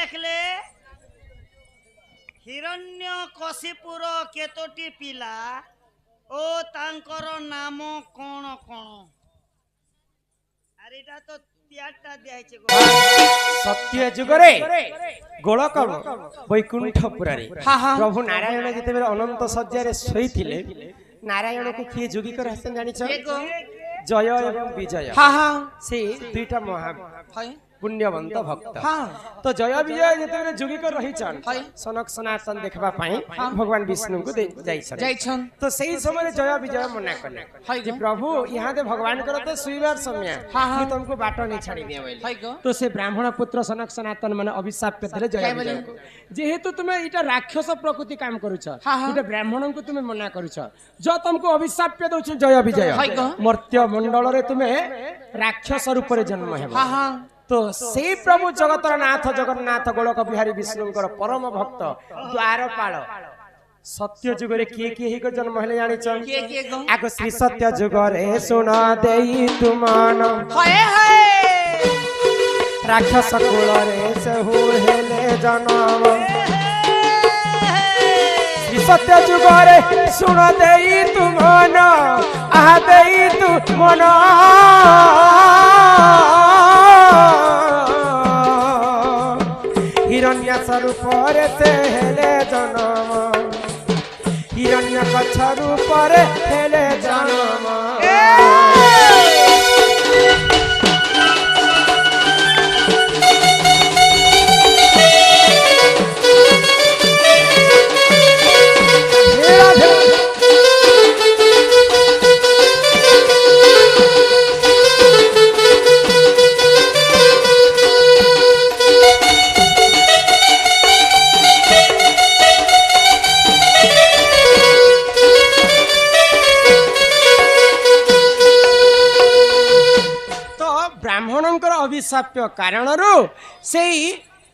देखले हिरण्यकशिपुर केतोटी पिला ओ तांकर नाम कोण कोण अरे एटा तो त्याटा दियाइछे सत्य जुगरे गोलक वैकुंठपुरी प्रभु नारायण जिते अनंत शଯ୍या शोईथिले नारायण को किए जोगी कर हसन जानि छ जय एवं विजय से दुईटा महा पुण्यवंत भक्त तो जय विजय जिते जोगी कर रही छन सनक सनातन देखबा पई भगवान विष्णु को जाइछन तो सही समय जय विजय मना कले जे प्रभु यहाँ दे भगवान कर तो सुइबार समय मु तुमको बाटो नहीं छाड़ी दिए बोले तो से ब्राह्मण पुत्र सनक सनातन माने अभिशाप देले जय विजय को जेहेतु तुमे इटा राक्षस प्रकृति काम करूछ इटा ब्राह्मण को तुमे मना करूछ जो तुमको अभिशाप दउ छ जय विजय मर्त्य मंडल रे तुमे राक्षस रूप रे जन्म हेबो तो से प्रभु जगतर नाथ जगन्नाथ गोलक बिहारी विष्णुंकर परम भक्त द्वारपाल सत्य जुगरे किए ही को जन्म हेले जानि छ आगो श्री सत्य जुगरे सुन देई तुमान हाय हाय राक्षस कुल रे से हो हेले जन्म श्री सत्य जुगरे सुन देई तुमान आह देई तु मन हिरण्य स्वरूप से हेले जन्म हिरण्य कच्छ रूप हेले जन्म अभिशाप्य कारण से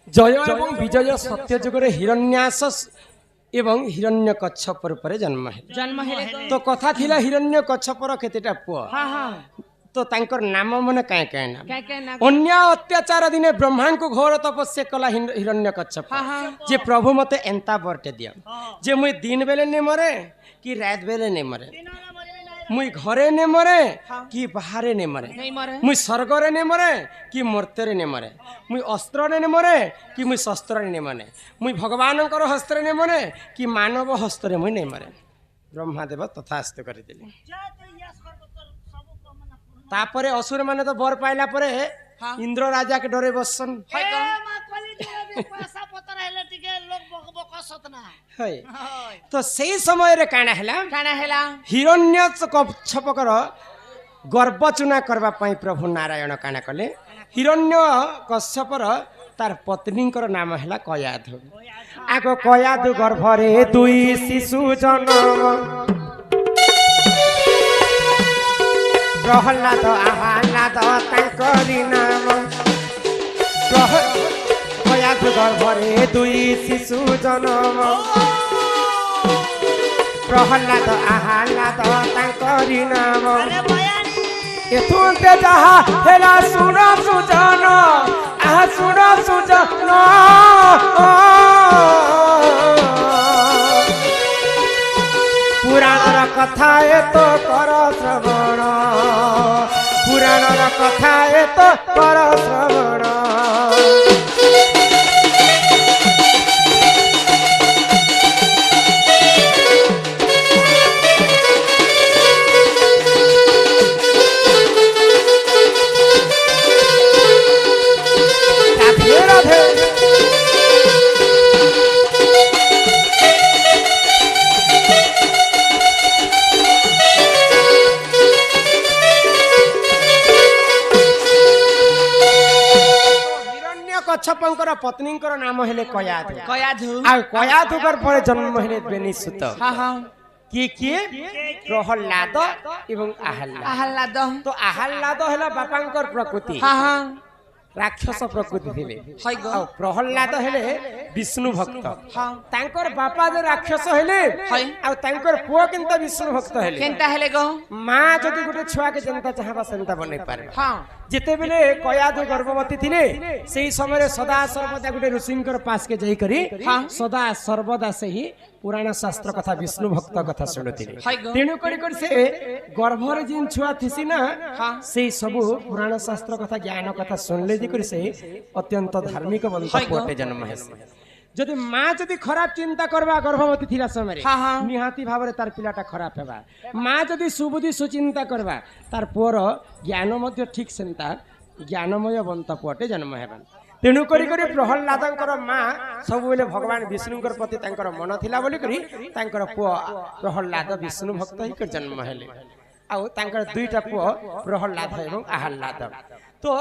जय एवं विजय सत्य जुगरे हिरण्यास एवं हिरण्य कच्छप रूप जन्म है तो कथा थिला हिरण्य कच्छपर केतेटा पुआ तो तांकर नाम मन काय काय नाम अन्य अत्याचार दिने ब्रह्मा को घोर तपस्या कला हिरण्य कच्छप जे प्रभु मते एंता बरटे दिया जे मुई दिन बेले ने मरे कि रात बेले ने मरे मुई घरे ने मरे कि बाहरे ने मरे मुई स्वर्गरे ने मरे कि मर्त्यरे ने मरे मुई अस्त्र ने मरे कि मुई शस्त्र ने मरे मुई भगवान हस्त्र ने मरे कि मानव हस्त्र मुई नहीं मरे ब्रह्मादेव तथास्त करदेले तापरे असुर माने तो बर पाइला परे इंद्र राजा के डरे बसन तो सही समय रे काना हैला हिरण्य कच्छपर गर्भ चुना करबा पई प्रभु नारायण काना कले हिरण्य कच्छपर तार पत्नी नाम हैला कयाधु आगो कयाधु गर्भ रे दुई शिशु जन्म प्रहलाद आह्लाद तांकरी नाम कयाधु गर्भ रे दुई शिशु जन्म प्रहलाद आह्लाद तांकरी नाम एथुंते जहा हेला सुन सुजन आह सुन सुजन पुराणर कथा एतो कर श्रवण पुराणर कथा एतो कर श्रवण कच्छपंकर पत्नी नाम हेले कयाधु कयाधु पर जन्म हेले बेनिसुत किए प्रहलाद एवं आह्लाद तो आह्लाद हेला बापांकर प्रकृति राक्षस प्रकृति थिले प्रहलाद हेले विष्णु भक्त तांकर बापा जे राक्षस हेले आ तांकर पुओ केनता विष्णु भक्त हेले केनता हेले गो मां जदी गुटे छुआ के जनता चाहबा सेनता बनै पारे जिते बेले कयादु गर्भवती थिले सेही समय सदा सर्वदा गुटे ऋषिंकर पास के जाई करी सदा सर्वदा से ही पुराण शास्त्र कथा विष्णु भक्त कथा सुनुथिले तेणु करी से गर्भर जिन छुआ थिसी ना सेही सब पुराण शास्त्र कथा ज्ञान कथा सुनले जी करी से अत्यंत धार्मिक बंत पुटे जन्म हेसे जदि माँ जदि खराब चिंता करबा गर्भवती थिला समय निहाती भाव तार पिलाटा खराब हेबा माँ जदि सुबुद्धि सुचिंता करबा तार पुअर ज्ञान मध्य ठीक सेंता ज्ञानमय बंत पुअटे जन्म हेबा तेणु करी प्रहल्लादंकर माँ सब बेले भगवान विष्णुकर प्रति तांकर मन थिला बोली करी तांकर पुआ प्रहल्लाद विष्णु भक्त ही जन्म हेले आउ तांकर दुईटा पुआ प्रहल्लाद एवं आहल्लाद तो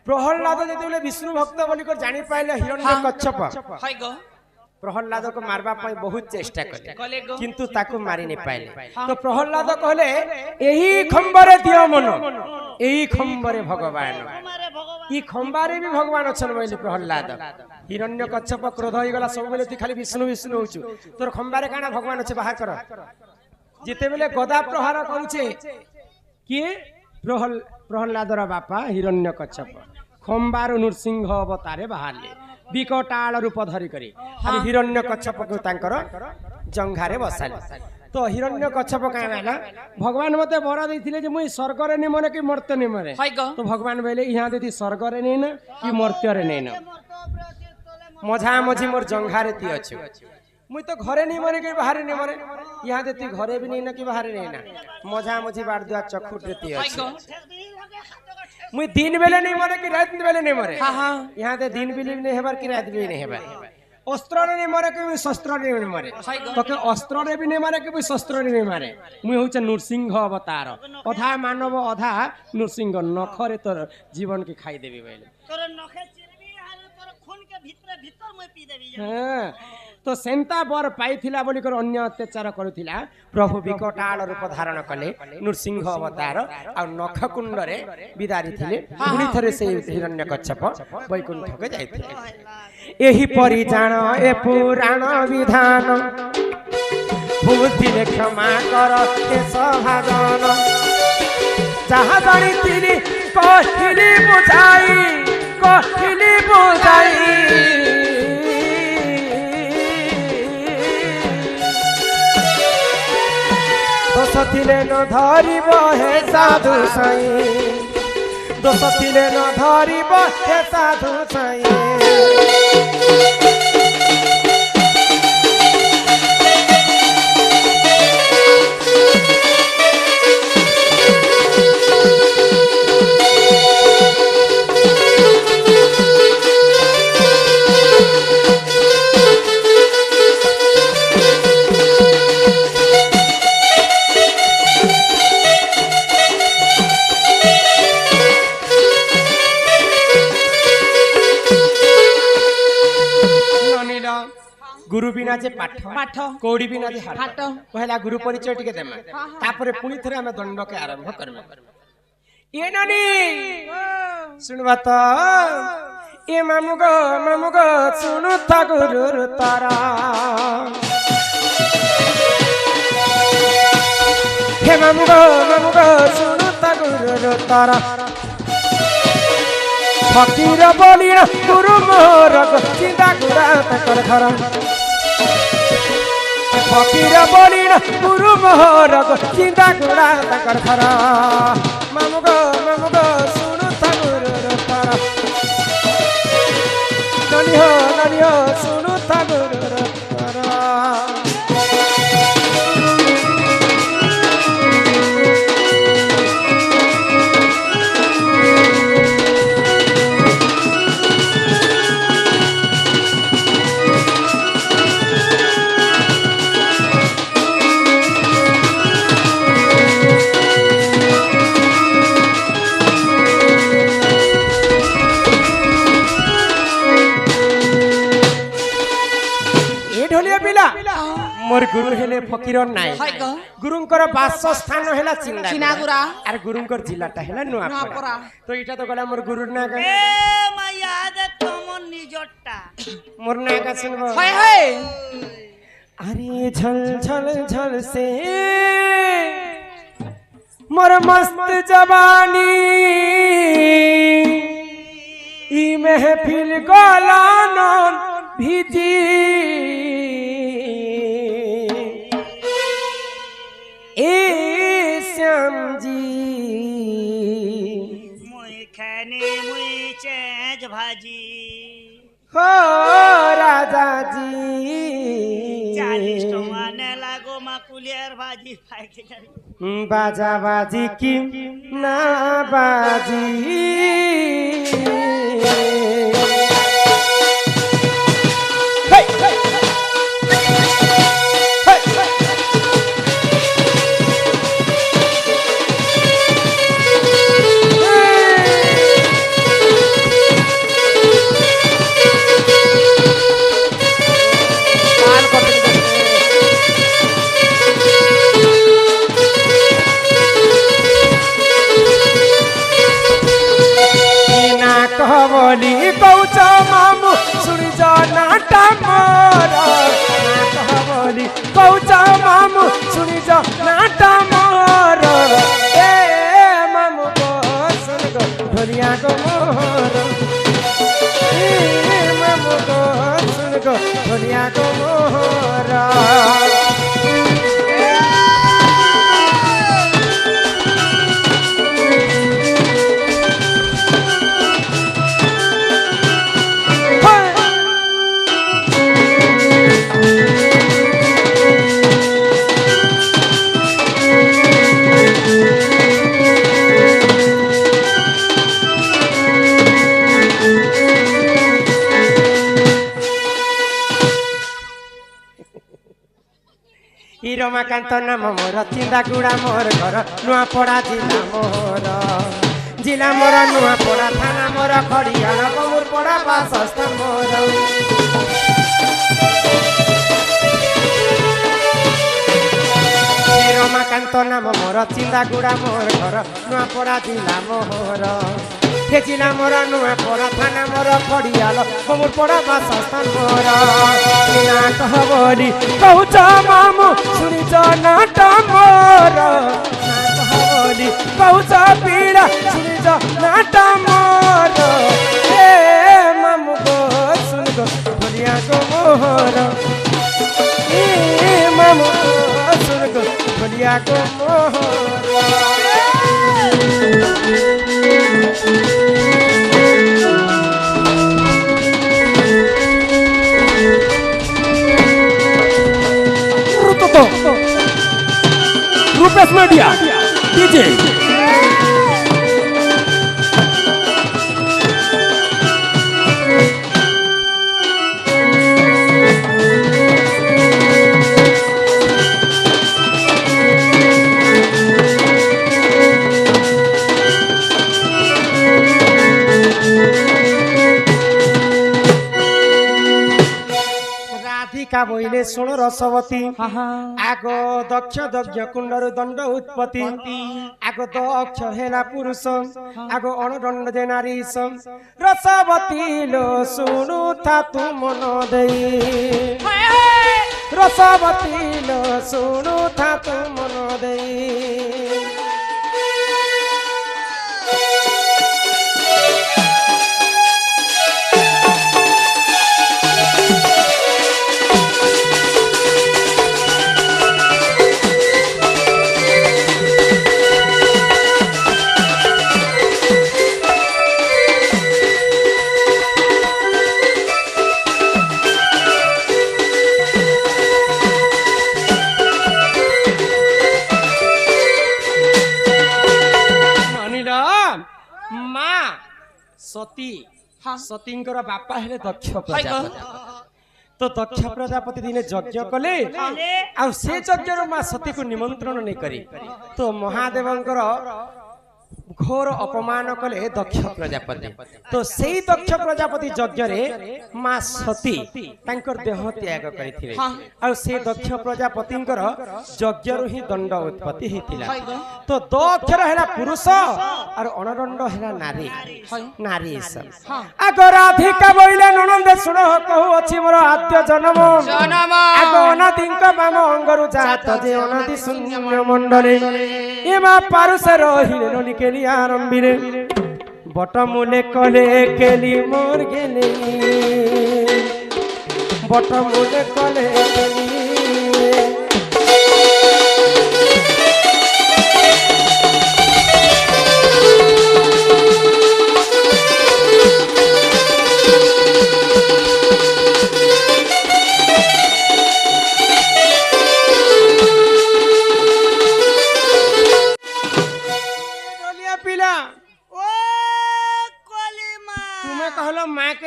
प्रहल्लाद जेतेबेले विष्णु भक्त बोली कर जानि पाइले हिरण्यकश्यप प्रहल्लाद को मारबा पई बहुत चेष्टा कले किंतु ताको मारि नै पाइले तो प्रहल्लाद कहले एही खंबरे दियो मन एही खंबरे भगवान ई खंबारे भी भगवान अछन बोली प्रहल्लाद हिरण्यकश्यप क्रोध होई गला सब बेले तू खाली विष्णु विष्णु होछु तोर खंबारे काना भगवान अछि बाहर कर जेतेबेले गदा प्रहार करूछे कि प्रहल्लादर बापा हिरण्यकश्यप खंबार नृसिंह अवतारे बाहरले विकटाल रूप धरी करी हिरण्यकश्यप को तांकर जंघारे बसाले तो हिरण्यकश्यप का कहला भगवान मते वर देथिले जे मुई स्वर्ग रे नि मरे कि मर्त्य नि मरे तो भगवान बोले इहा देती स्वर्ग रे नै न कि मर्त्य रे नै न मझा मझी मोर जंघारे ती अछि मुई तो घरे नहीं मरे कि बाहर नहीं मरे यहाँ देती घरे भी नहीं ना कि बाहर नहीं ना मझा मझी बाड़ दुआ चखुट देती अछि मुई दिन बेले नहीं मरे कि रात बेले नहीं मरे यहाँ दे दिन भी नहीं हेबार कि रात भी नहीं हेबार अस्त्र रे नहीं मरे कि शस्त्र रे नहीं मरे तो के अस्त्र रे भी नहीं मारे कि शस्त्र रे नहीं मारे मुई होचे नृसिंह अवतार अधा मानव अधा नृसिंह नखरे तोर जीवन के खाई देबी बोले तोर नखे चिरबी हाल तोर खून के भीतर भीतर मैं पी देबी हां तो सेंता बर पाइथिला बोली कर अन्य अत्याचार करुथिला प्रभु विकटाल रूप धारण कले नृसिंह अवतार आ नख कुंड रे बिदारी थिले पुनी थरे से हिरण्यकश्यप वैकुंठ के जाइथिले एही परि जान ए पुराण विधान बुद्धि क्षमा कर ए सभाजन जहाँ जानी तिनी कहली बुझाई दोष थिले न धरिब हे साधु साई दोष थिले न धरिब हे साधु साई गुरु बिना जे पाठ कोड़ी बिना जे हाट पहला गुरु परिचय टिके देमा तापरे पुनी थरे हम दंड के आरंभ करबा ए नानी सुनबा त ए मामु गो सुनु त गुरु तारा हे मामु गो सुनु त गुरु तारा फकीर बोलिन गुरु मोर चिंता गुरा तकर घर फकीर बोलिन गुरु मोर चिंता गुरा तकर घर मामु गो सुनु त गुरु तारा नानी हो सुनु त गुरु तारा मोर गुरु हेले फकीर नाय गुरुंकर वासस्थान हेला चिनागुरा आर गुरुंकर जिल्लाटा हेला नुआपरा तो इटा तो गला मोर गुरु ना का ए मा याद तमन निजटा मोर ना का सुनबो हाय हाय अरे झल झल झल से मोर मस्त जवानी ई महफिल गलानन भिजी ए श्याम जी मुई खाने मुई चेज भाजी हो राजा जी 40 टका ने लागो माकुलियर भाजी खाए के जाई बाजा बाजी की ना बाजी कहबली कौच मामू सुनी जा नाटा मोर कहबली कौच मामू सुनी जा नाटा मोर ए मामू को सुन गो ढोलिया को मोर ए मामू को सुन गो ढोलिया को मोर रमाकांत नाम मोर चिंदागुड़ा मोर घर नुआपड़ा जिला मोर नुआपड़ा थाना मोर खड़ियाल कमुरपड़ा बासस्थान मोर रमाकांत नाम मोर चिंदागुड़ा मोर घर नुआपड़ा जिला मोर जिला मोर नुआपड़ा थाना मोर खड़ियाल कमुरपड़ा बासस्थान मोर कहबली कौच मामू सुनी नाट मोर कहबली कौच पीड़ा सुनी नाट मोर ए मामू को सुन गो ढोलिया को मोर ए मामू को सुन गो ढोलिया को मोर रूपेश मीडिया डीजे राधिका बोले सुन रसवती आग दक्ष दज्ञ कुंडर दंड उत्पत्ति आग दक्ष हेला पुरुष आग अणुदंड दे नारी रसवती लो सुनु था तू मन दे रसवती लो सुनु था तू मन दे सती सतींकर बापा हेले दक्ष प्रजापति तो दक्ष प्रजापति दिने यज्ञ कले आ से यज्ञ मा सती को निमंत्रण नहीं करी तो महादेवंकर घोर अपमान कले दक्ष प्रजापति तो सेई दक्ष प्रजापति यज्ञ रे मां सती तांकर देह त्याग करिथिले आ से दक्ष प्रजापतिंकर यज्ञ रु ही दंड उत्पत्ति हेतिला तो दक्ष रहला पुरुष और अनदंड हैला नारी नारी सब आगो राधिका बोइले ननंद सुनो कहू अछि मोर आद्य जन्म आगो अनादिंक बाम अंगरु जात जे अनादि शून्य मंडले एमा पारुस रहिले ननिकेली आरंभिरे बटमूले कले केली मोर गेले बटमूले कले केली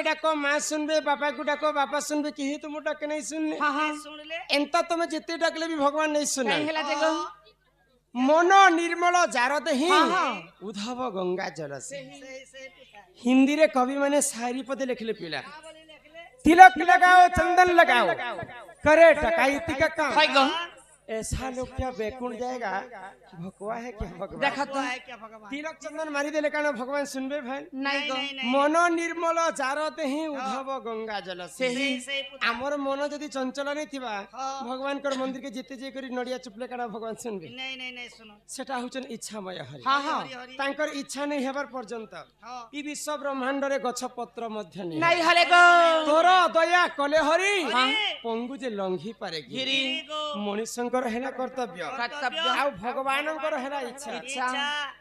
डाको माँ सुनबे बापा को डाको बापा सुनबे कि तुम डाक नहीं सुनने सुन ले एंता तुम्हें जितने डाकले भी भगवान नहीं सुने मन निर्मल जार देहि उद्धव गंगा जल से हिंदी रे कवि माने शायरी पदे लिखले पिला तिलक लगाओ चंदन लगाओ करे डकैती का काम ऐसा लोग क्या बैकुंठ जाएगा भगवा है क्या भगवान देखा तो है क्या भगवान तिलक चंदन मारी देले कारण भगवान सुनबे भाई नहीं मन निर्मल जारते ही उद्धव गंगा जल से ही हमर मन जदी चंचल नहीं थिबा भगवान कर मंदिर के जिते जे करी नडिया चुपले कारण भगवान सुनबे नहीं सुनो सेटा हुचन इच्छामय हरि हां तांकर इच्छा नहीं हेबार पर्यंत ई विश्व ब्रह्मांड रे गछ पत्र मध्य नहीं हले गो तोर दया कले हरि पंगु जे लंघी पारे गिरी मनुष्य हेला कर्तव्य आ भगवान हेला इच्छा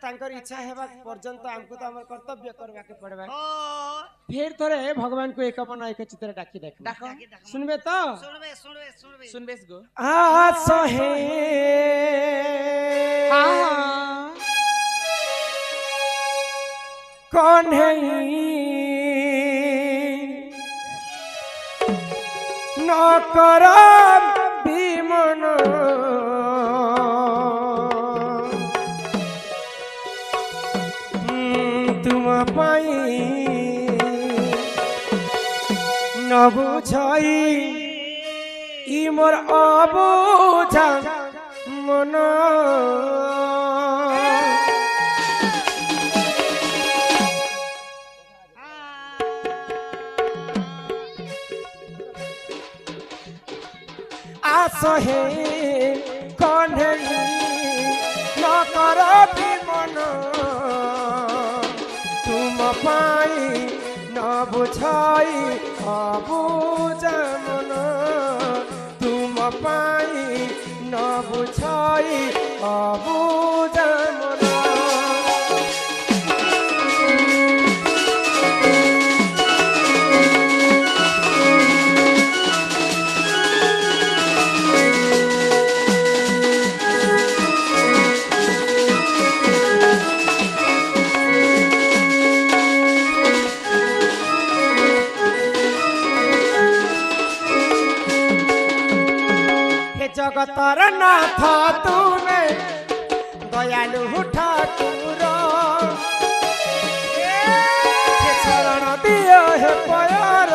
तांकर इच्छा हेबा पर्यंत हमको तो हमर कर्तव्य करबा के पड़बा फिर थोड़े भगवान को एक अपन एक चित्र डाकी देख सुनबे तो सुनबे गो आ सहे कौन है न करब मन तुम पाई न बुझाई ई मोर अबुझा मन सहे कन्हे न कर मन तुम पाई न बुझाई अबुझ मन तुम पाई न बुझाई अबुझ मन जगतर नाथ तुमे दयालु ठाकुर शरण दियो हे पयर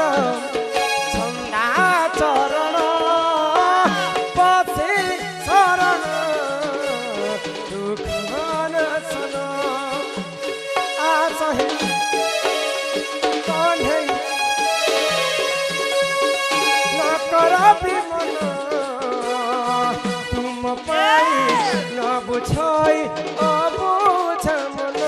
छंदा चरण पसे शरण दुख सन आस हे कौन है न कर मन न बुझाई अबुझ मन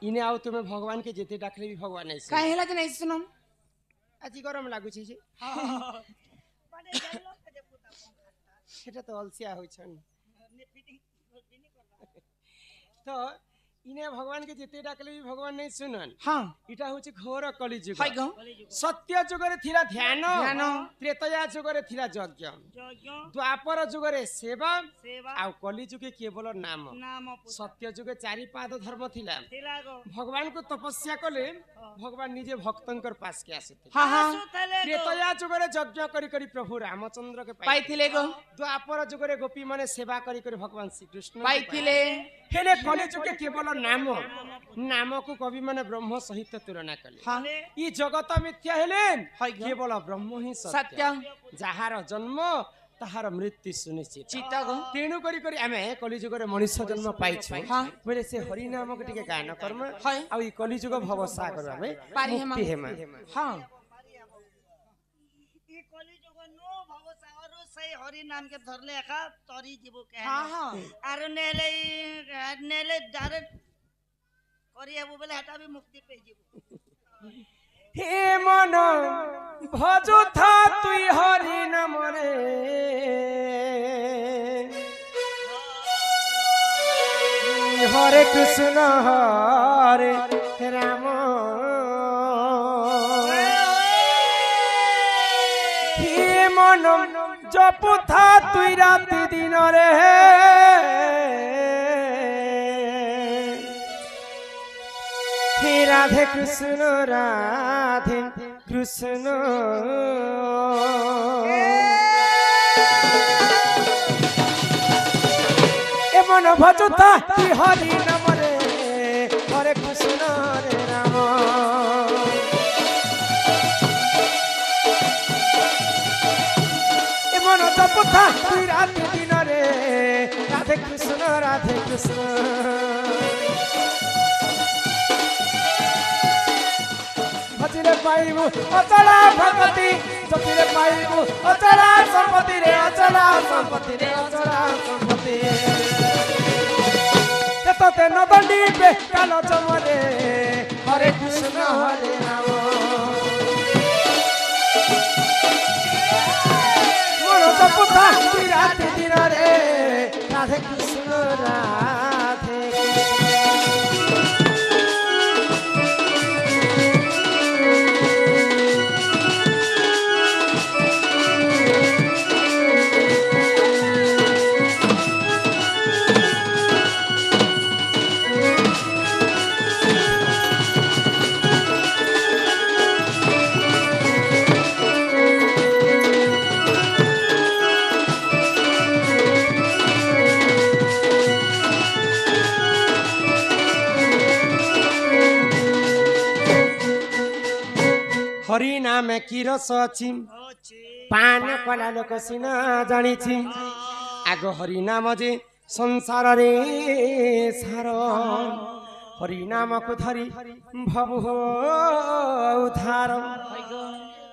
इने आउ तुम्हें भगवान के जेते डाकले भी भगवान नहीं सुन काहे हेला नहीं सुनम আজি गरम लागु छी সেটা তো অলসিয়া হইছন তো ইনে ভগবান কে যেতে ডাকলে भी भगवान नहीं सुनन हां इटा होची घोर कलिजुग हाय गो सत्य जुगरे थिला ध्यान ध्यान त्रेतया जुगरे थिला यज्ञ যজ্ঞ द्वापर जुगरे सेवा সেবা आ कलि जुगे केवल नाम নাম পুজো सत्य जुगे चारि पाद धर्म थिला ଥିଲା গো भगवान को तपस्या कले भगवान निजे भक्तंकर पास के आसीते हां हां ଆସୁଥିଲେ ଗো त्रेतया जुगरे यज्ञ करी करी प्रभु रामचंद्र के पाई पाइथिले गो द्वापर जुगरे गोपी माने सेवा करी करी भगवान श्री कृष्ण पाइथिले हेले कलि जुगे केवल नाम नाम को कवि माने ब्रह्म सहित तुलना कले हां ई जगत मिथ्या हेले हाय गो केवल ब्रह्म ही सत्य सत्य जाहार जन्म ताहार मृत्यु सुनिश्चित चित्त गो तेणु करी करी आमे कलिजुग रे मनुष्य जन्म पाइछु हाँ। बोले से हरि नाम को टिके गायन कर्म हाय। आ ई कलिजुग भव सागर आमे पारी हेमा मुक्ति हेमा हां ই কলি যুগ নো ভবসাগর সেই হরি নাম কে ধরলে একা তরি জীব কে हां हां আর নেলে ডাইরেক্ট করিয়াবু বলে হেটা भी মুক্তি পেয়ে যাব हे मन भजु था तुई हरि नाम रे हरे कृष्ण हरे राम हे मन जपु था तुई रात दिन रे हे राधे कृष्ण ए मन भजुता कि हरि नाम रे हरे कृष्ण हरे राम ए मन जपुता कि राति दिन रे राधे कृष्ण भजिले पाइबु अचला भगति जपिले पाइबु अचला संपत्ति रे अचला संपत्ति रे अचला संपत्ति तते नदंडी पे कालो चमरे हरे कृष्ण हरे राम मोर जपुता कि राति दिन रे राधे कृष्ण राधे हरि नाम की रस अछि पान कला लोक सिना जानिछि आगो हरि नाम जे संसार रे सार हरि नाम को धरी भव हो उद्धार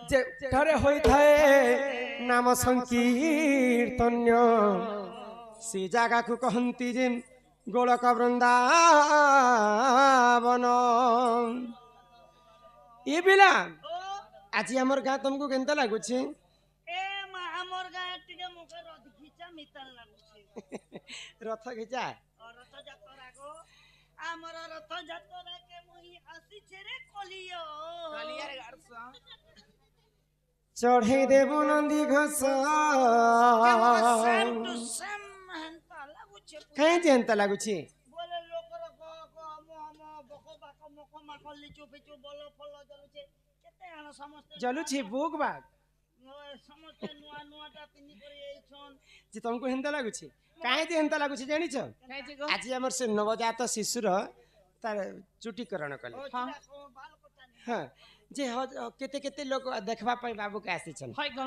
जे घरे होई थाए नाम संकीर्तन्य से जागा को कहंती जे गोलक वृंदावन ये बिला आज हमर गाँ तुमको केनता लागुछि ए मा हमर गाय टिके मुखे रथ खिचा मितल लागुछि रथ खिचा रथ जातरा गो हमर रथ जातरा के मुही आसी छेरे कलियो कालियार गारसा चढ़े देव नंदी घस सेम टू सेम हंता लागुछि कहीं जेनता लागुछि बोले लोकर को मोह बको बाको मको माको लिचु पिचु बोलो फलो जलुछि केते आन समस्त जलुछि बुक बाग समस्त नुआ नुआटा पिनी करी एछन जे तुमको हेनता लागुछि काहे जे हेनता लागुछि जानिछ काहे जे गो आज हमर से नवजात शिशुर तार चुटीकरण कले हां बाल पटानी हां जे केते केते लोग देखबा पई बाबू के आसीछन हाय गो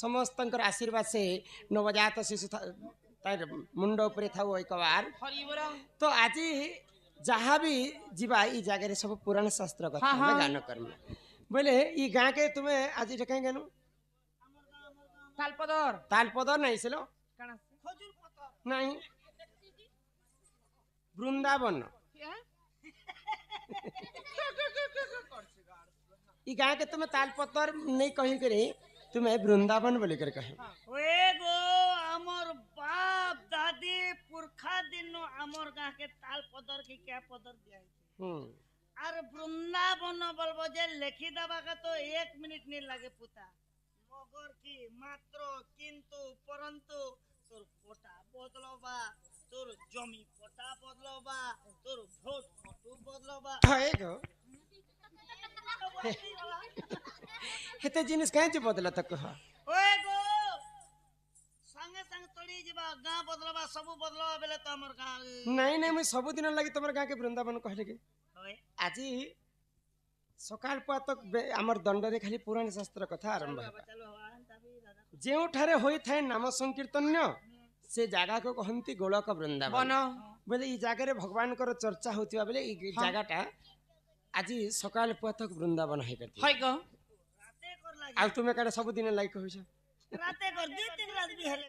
समस्तंकर आशीर्वाद से नवजात शिशु तार मुंड ऊपर थाउ एक बार हरि बरा तो आज जहाँ भी जीवा ई जगह रे सब पुराण शास्त्र कथा हाँ, हाँ। गान कर्म बोले ई गाँ के तुम्हें आज कहीं गानु तालपदर तालपदर नहीं सिलो काना खजूर पतर नहीं वृंदावन ई गाँ के तुम्हें तालपतर नहीं कही करे तुम्हें वृंदावन बोली कर कहे ओए गो हमर गांव के ताल पदर की क्या पदर दिया हम्म और वृंदावन बोलबो जे लिखी दबा का तो 1 मिनट नहीं लगे पुता मगर की मात्र किंतु परंतु तोर पोटा बदलबा तोर जमी पोटा बदलबा तोर भोट फोटो बदलबा है गो हेते जिनिस काहे बदला तक कह ओए गो संगे संग तोड़ी जीवा गांव बदलबा सब बदलबा बेले तो हमर गांव नहीं नहीं मैं सब दिन लगी तुम गाँव के वृंदावन कहले के ओए आज सकाल तक आमर दंडरे खाली पुराण शास्त्र कथा आरंभ है चलो हवान तभी दादा जो ठारे होई थाए नाम संकीर्तन्य से जगह को कहती गोलक वृंदावन बोले ई जगह रे भगवान कर चर्चा होतिबा बोले ई जगहटा आज सकाल तक वृंदावन है करती হয় গো राते कर लागे आ तुमे काडे सब दिन लाइक होइछ राते कर 2-3 रात भी हेले